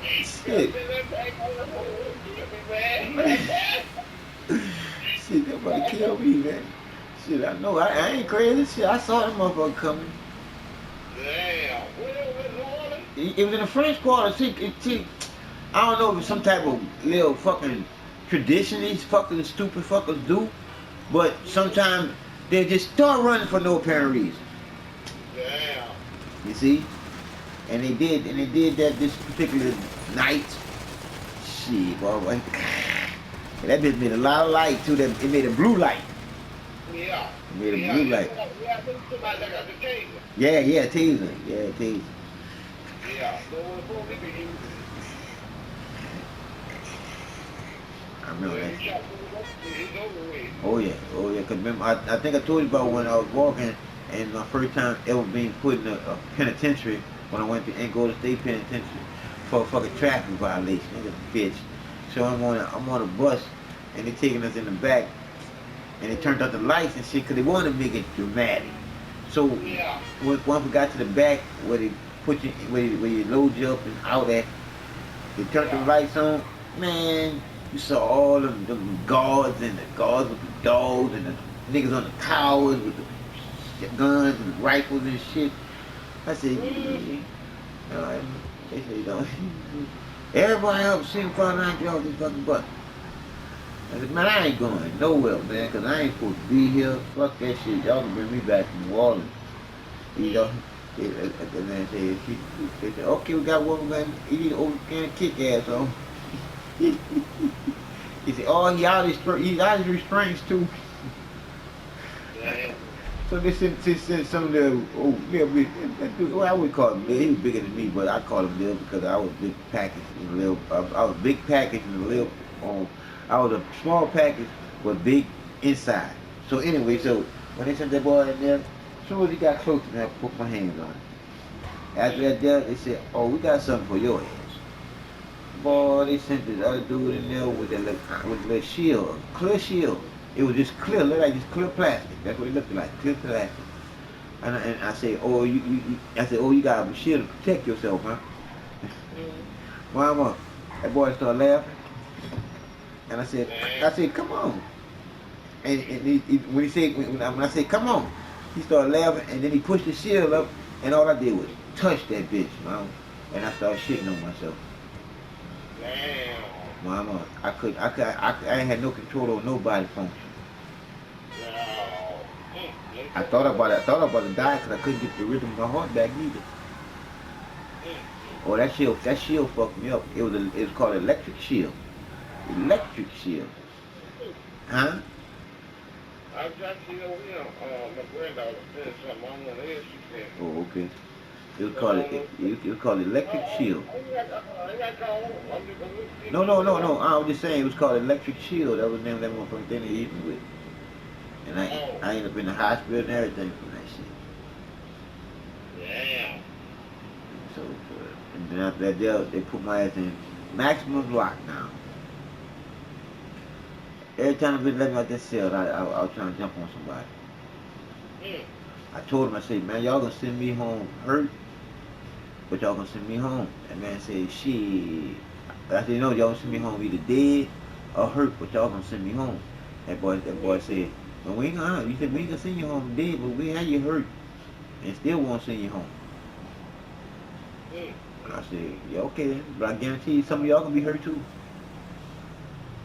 Shit. Shit, they about to kill me, man. Shit, I know. I ain't crazy. Shit, I saw them motherfucker coming. Damn. It was in the French Quarter. See, I don't know if it's some type of little fucking tradition these fucking stupid fuckers do, but sometimes they just start running for no apparent reason. Damn. You see? And they did that this particular night. Shit, boy. And that bitch made a lot of light too. It made a blue light. Yeah. It made a blue light. Yeah, taser. Yeah, taser. Yeah. I remember that. Oh yeah. Cause remember, I think I told you about when I was walking and my first time ever being put in a penitentiary when I went to Angola State Penitentiary for a fucking traffic violation. Nigga, bitch. So I'm on a bus and they taking us in the back and they turned out the lights and shit because they wanted to make it dramatic. So once we got to the back where they put you, where you load you up and out at, they turned the lights on. Man, you saw all of the guards and the guards with the dogs and the niggas on the towers with the guns and the rifles and shit. I said, yeah. They said, don't. Everybody else seen front line get off this fucking bus. I said, man, I ain't going nowhere, man, because I ain't supposed to be here. Fuck that shit. Y'all can bring me back to New Orleans. You know? And then they said, okay, we got one man. You need to overstand kick ass on. He said, oh, he's out of restraints too. Yeah. So they sent some of the, oh, yeah, that dude, well, I would call him Lil. He was bigger than me, but I called him Lil because I was big package and a little, I was big package and a little, I was a small package but big inside. So anyway, so when they sent that boy in there, as soon as he got close to me, I put my hands on him. After that deal, they said, oh, we got something for your ass. Boy, they sent this other dude in there with the little shield, clear shield. It was just clear, looked like just clear plastic. That's what it looked like, clear plastic. And I said, oh, I said, oh, you got a shield to protect yourself, huh? Mama, that boy started laughing. And I said, come on. And when I said, come on, he started laughing, and then he pushed the shield up, and all I did was touch that bitch, man. And I started shitting on myself. Damn. Mama, I ain't had no control over nobody's function. No. I thought about to die because I couldn't get the rhythm of my heart back either. Oh, that shield fucked me up. It was called electric shield. Electric shield. Huh? I was trying to see over here, my granddaughter said something. I don't know what she said. Oh, okay. It was called electric shield. No. I was just saying it was called electric shield. That was the name of that motherfucking thing they hit me with. And I ended up in the hospital and everything from that shit. Yeah. So, and then after that, they put my ass in maximum lockdown. Every time I've been let me out that cell, I was trying to jump on somebody. I told him, I said, man, y'all gonna send me home hurt, but y'all gonna send me home. That man said, shit. I said, no, y'all gonna send me home either dead or hurt, but y'all gonna send me home. That boy said, well, we ain't gonna send you home dead, but we had you hurt, and still won't send you home. I said, yeah, okay then, but I guarantee you some of y'all gonna be hurt too.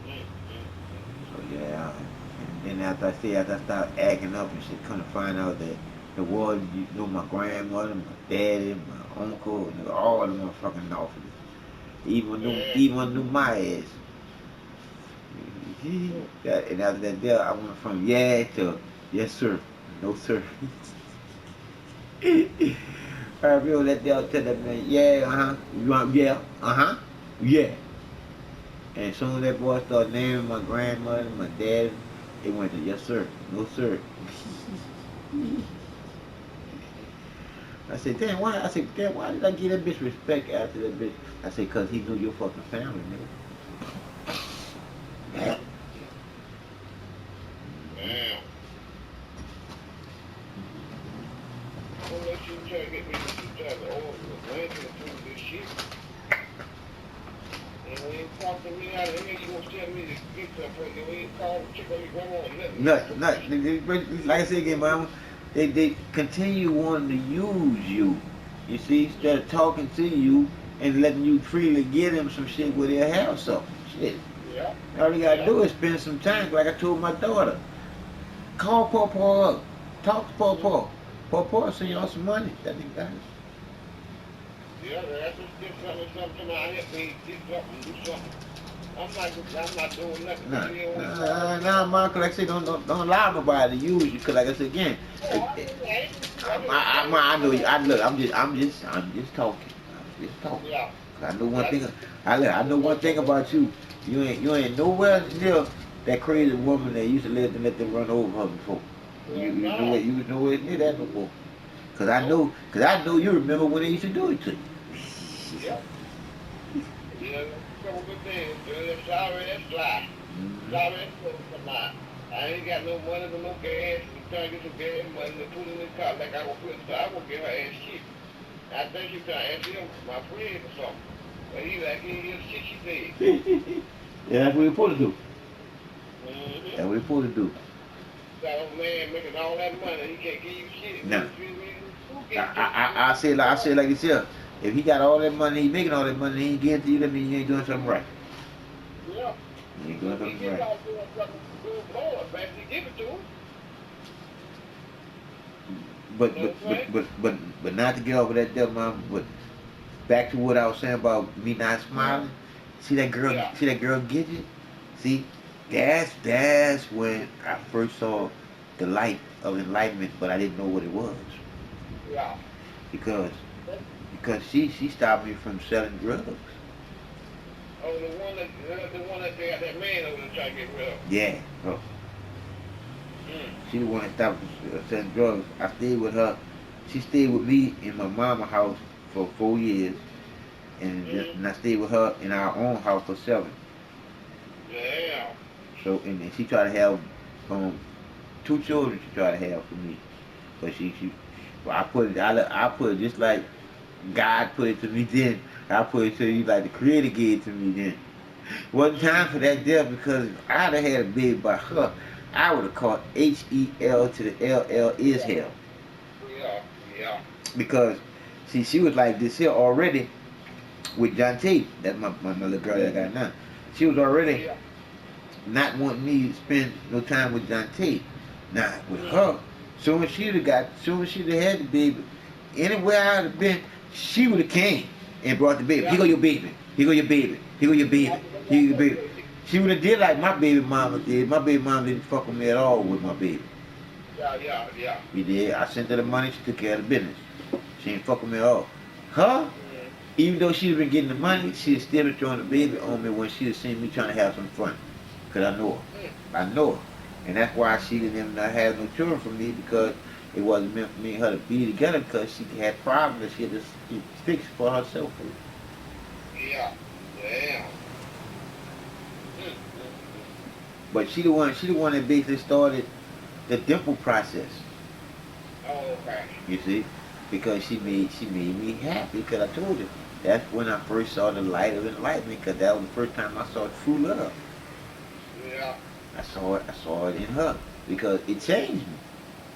So yeah, and then after I started acting up and shit, come to find out that the world, my grandmother, my daddy, my uncle, all of them motherfucking officers. Even knew my ass. And after that deal, I went from yeah to yes sir, no sir. I remember that deal tell that man, yeah, you want yeah. And as soon as that boy started naming my grandmother, my dad, it went to yes sir, no sir. I said, damn, why did I give that bitch respect after that bitch? I said, cause he knew your fucking family, nigga. Damn. Don't let you try to get me to try to over this shit. And when you talk to me out of here, you gonna tell me to get something. When you call the chick on your grandma, nothing. Like I said again, mama, they continue wanting to use you. You see, instead of talking to you and letting you freely give them some shit where they'll have something. Shit. Yeah. All you gotta do is spend some time, like I told my daughter. Call Pawpaw up. Talk to Pawpaw. Pawpaw send y'all some money. That nigga got it. Yeah, that's just get something out here, please, get something, do something. I'm not doing nothing. Nah, Michael, like I said, don't allow nobody to use you, cause like I said again, I know you. I'm just talking. I'm just talking. Yeah. I know one thing. I know one thing about you. You ain't nowhere near that crazy woman that used to let them run over her before. You was nowhere near that before. Cause I know you remember when they used to do it to you. Yeah. Yeah, couple good things. Sorry, that's lie. Sorry, that's lie. I ain't got no money for no gas. I'm trying to get some gas money to put in this car like I gonna put in the car. I gonna get her ass shit. I think she's trying to ask him, my friend or something. But he like, he ain't hear the shit she said. Yeah, that's what we're supposed to do. That's what we're supposed to do. Got old man making all that money, he can't give you shit. No. I say like this here. If he got all that money, he making all that money, he ain't getting to you, that means you ain't doing something right. Yeah. You ain't doing something right. Give it to him. But not to get over that devil, mom. But back to what I was saying about me not smiling. See that girl Gidget? See, that's when I first saw the light of enlightenment, but I didn't know what it was. Yeah. Because she stopped me from selling drugs. Oh, the one that they got that man over there trying to get rid of. Yeah, bro. Mm. She the one that stopped selling drugs. I stayed with her. She stayed with me in my mama's house for 4 years, and I stayed with her in our own house for 7. Yeah. So and she tried to have 2 children. She tried to have for me, but well, I put it just like God put it to me then. I put it to you like the Creator gave it to me then. Wasn't time for that death because if I'd have had a baby by her, I would have called HEL to the LL is hell. Yeah. Yeah. Because see, she was like this here already with John Tate. That's my little girl that I got now. She was already Yeah. not wanting me to spend no time with John Tate. Now with her, soon as she'd have had the baby, anywhere I'd have been, she would have came and brought the baby. Yeah. Here go your baby. Here go your baby. Here go your baby. Here go your baby. She would have did like my baby mama did. My baby mama didn't fuck with me at all with my baby. Yeah. We did. I sent her the money. She took care of the business. She ain't fuck with me at all. Her, even though she'd been getting the money, she'd still been throwing the baby on me when she'd seen me trying to have some fun. Because I know her. I know her. And that's why she didn't not have no children from me, because it wasn't meant for me and her to be together, because she had problems that she had to fix for herself. Yeah. Damn. But she the one that basically started the dimple process. Oh, okay. You see? Because she made me happy, because I told you that's when I first saw the light of enlightenment, because that was the first time I saw true love. Yeah. I saw it in her, because it changed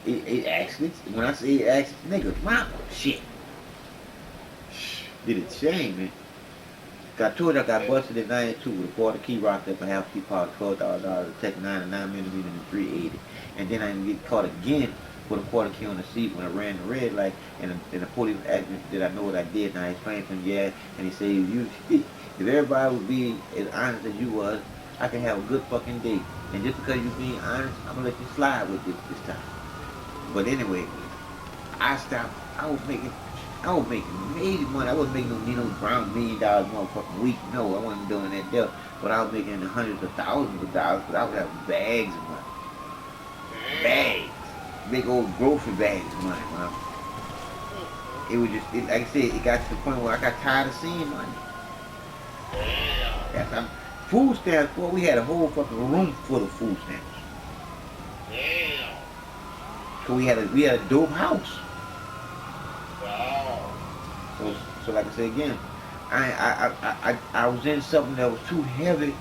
me. It actually, when I say it actually, nigga, mama, shit. Did it change me? I told you I got busted in 92 with a quarter key rocked up and half key power, $12,000 to take 9mm and 380. And then I didn't get caught again with a quarter key on the seat when I ran the red light, and the police asked me did I know what I did, and I explained to him, yeah, and he said, if everybody would be as honest as you was, I can have a good fucking day. And just because you being honest, I'm gonna let you slide with this time. But anyway, I stopped. I was making amazing money. I wasn't making no brown $1 million motherfucking week. No, I wasn't doing that deal. But I was making in the hundreds of thousands of dollars, because I was having bags of money. Bags. Big old grocery bags of money, man. It was just, like I said, it got to the point where I got tired of seeing money. That's food stamps, boy, we had a whole fucking room full of food stamps. Damn. So we had a dope house. Wow. So like I said again, I was in something that was too heavy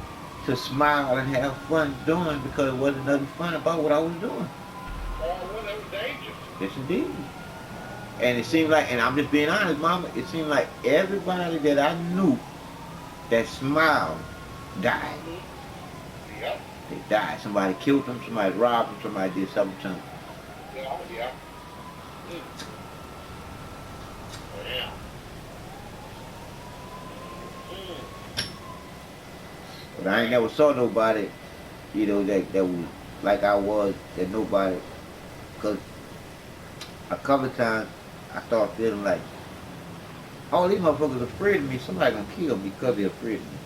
to smile and have fun doing, because it wasn't nothing fun about what I was doing. Oh, well, that was dangerous. Yes, indeed. And it seemed like, and I'm just being honest, mama, it seemed like everybody that I knew that smiled died. Yep. They died. Somebody killed them, somebody robbed them, somebody did something to them. Yeah. Yeah. But I ain't never saw nobody, that was like I was, that nobody, because a couple of times I started feeling like, all these motherfuckers afraid of me, somebody gonna kill me because they're afraid of me.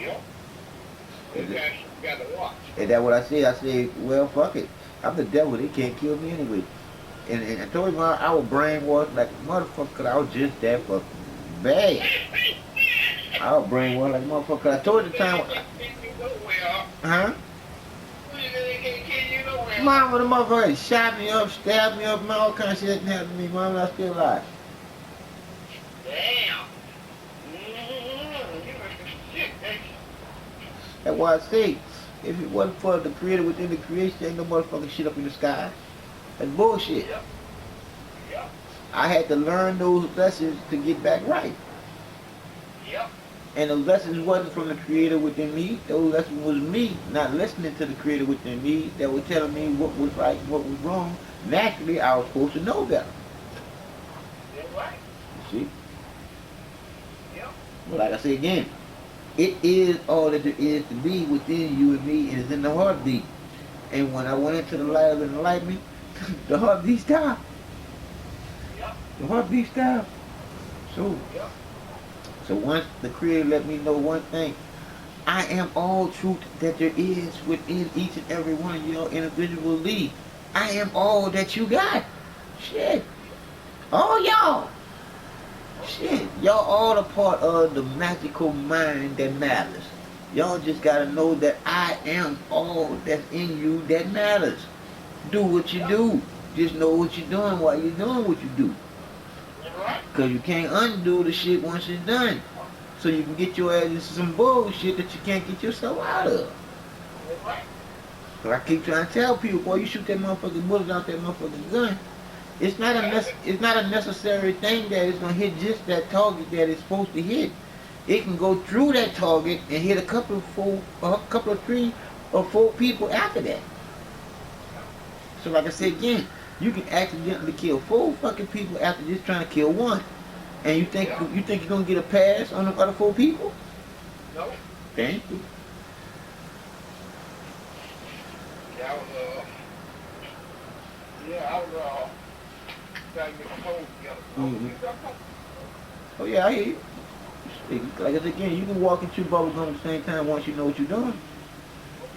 Yep. You got to watch. And that's what I said. I said, well, fuck it. I'm the devil. They can't kill me anyway. And I told him I was brainwashed like a motherfucker, because I was just that fucking bad. I was brainwashed like a motherfucker. I told you the time. Huh? Mama, the motherfucker shot me up, stabbed me up, and all kinds of shit didn't happen to me. Mama, I still alive. Damn. That's why I say, if it wasn't for the creator within the creation, there ain't no motherfucking shit up in the sky. That's bullshit. Yep. I had to learn those lessons to get back right. Yep. And those lessons wasn't from the creator within me. Those lessons was me not listening to the creator within me that was telling me what was right and what was wrong. Naturally, I was supposed to know better. You're right. You see? Yep. But like I say again, It is all that there is to be within you and me, and it's in the heartbeat. And when I went into the light of enlightenment, the heartbeat stopped. Yep. The heartbeat stopped. So, Yep. so once the Creator let me know one thing, I am all truth that there is within each and every one of y'all individually. I am all that you got. Shit. All y'all. Shit. Y'all all a part of the magical mind that matters. Y'all just gotta know that I am all that's in you that matters. Do what you do. Just know what you're doing while you're doing what you do. Right. Cause you can't undo the shit once it's done. So you can get your ass into some bullshit that you can't get yourself out of. Right. So I keep trying to tell people, boy, you shoot that motherfucking bullet out that motherfucking gun. It's not a necessary thing that it's gonna hit just that target that it's supposed to hit. It can go through that target and hit a couple of 3 or 4 people after that. So like I said again, you can accidentally kill 4 fucking people after just trying to kill 1. And you think you're gonna get a pass on the other 4 people? No. Thank you. Yeah, I was trying to get my phone together. Oh yeah, I hear you. Like I said again, you can walk and chew bubble gum at the same time once you know what you're doing.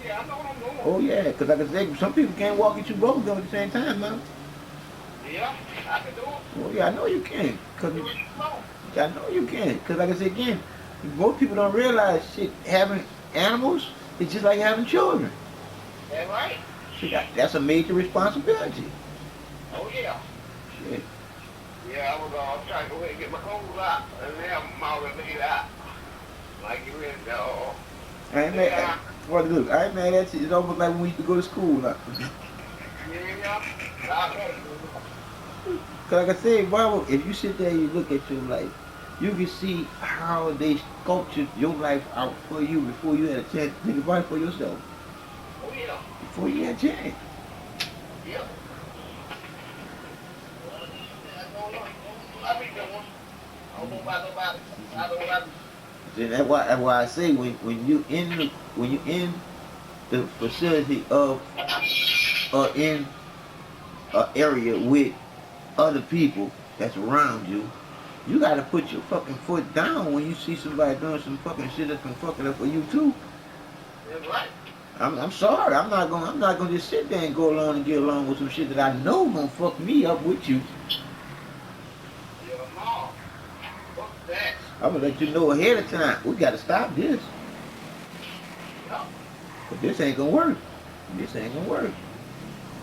Yeah, I know what I'm doing. Oh yeah, because like I said, some people can't walk and chew bubble gum at the same time, man. Yeah, I can do it. Oh yeah, I know you can. Do it slow. I know you can. Because like I said again, most people don't realize shit, having animals is just like having children. That right? Shit, that's a major responsibility. Oh yeah. Shit. Yeah, I was trying to go ahead and get my clothes out, and now I'm already laid out. Like you ready to go. I ain't mad. Well, look, I ain't mad at you. It's almost like when we used to go to school. Like, Yeah. cause like I said, Bible, if you sit there and you look at your life, you can see how they sculptured your life out for you before you had a chance to think about it for yourself. Oh yeah. Before you had a chance. Yep. I be doing. I don't know about nobody. I don't know about. See, that's why I say when you in the facility of in an area with other people that's around you, you gotta put your fucking foot down when you see somebody doing some fucking shit that's gonna fuck it up for you too. That's right. I'm sorry, I'm not gonna just sit there and go along and get along with some shit that I know gonna fuck me up with you. Yeah, no. Fuck that. I'm gonna let you know ahead of time. We gotta stop this. No. But this ain't gonna work. This ain't gonna work.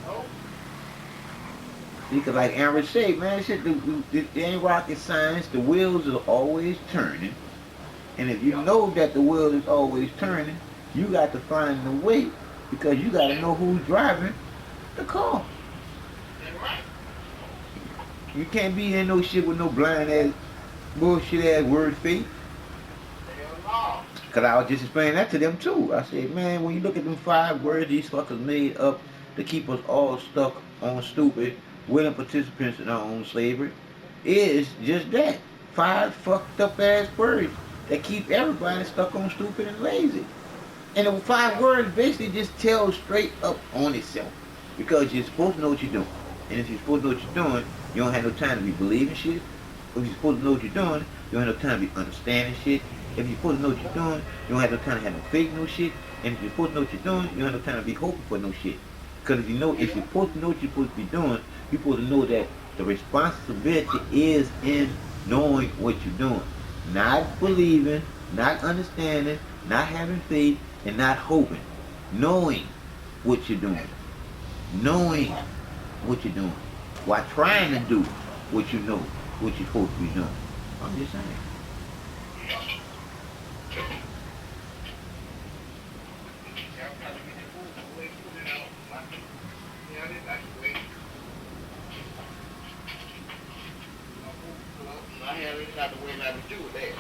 No. Because like Aaron said, man, shit, it ain't rocket science. The wheels are always turning. And if you know that the wheel is always turning, you got to find the way because you got to know who's driving the car. That's right. You can't be in no shit with no blind ass, bullshit ass word faith. Hell Because I was just explaining that to them too. I said, man, when you look at them 5 words these fuckers made up to keep us all stuck on stupid, willing participants in our own slavery, is just that. 5 fucked up ass words that keep everybody stuck on stupid and lazy. And the 5 words basically just tell straight up on itself. Because you're supposed to know what you're doing. And if you're supposed to know what you're doing, you don't have no time to be believing shit. If you're supposed to know what you're doing, you don't have no time to be understanding shit. If you're supposed to know what you're doing, you don't have no time to have no faith in no shit. And if you're supposed to know what you're doing, you don't have no time to be hoping for no shit. Because if you're supposed to know what you're supposed to be doing, you're supposed to know that the responsibility is in knowing what you're doing. Not believing, not understanding, not having faith, and not hoping. Knowing what you're doing. Knowing what you're doing. While trying to do what you know, what you're supposed to be doing. I'm just saying. I have it not the way I would do it there.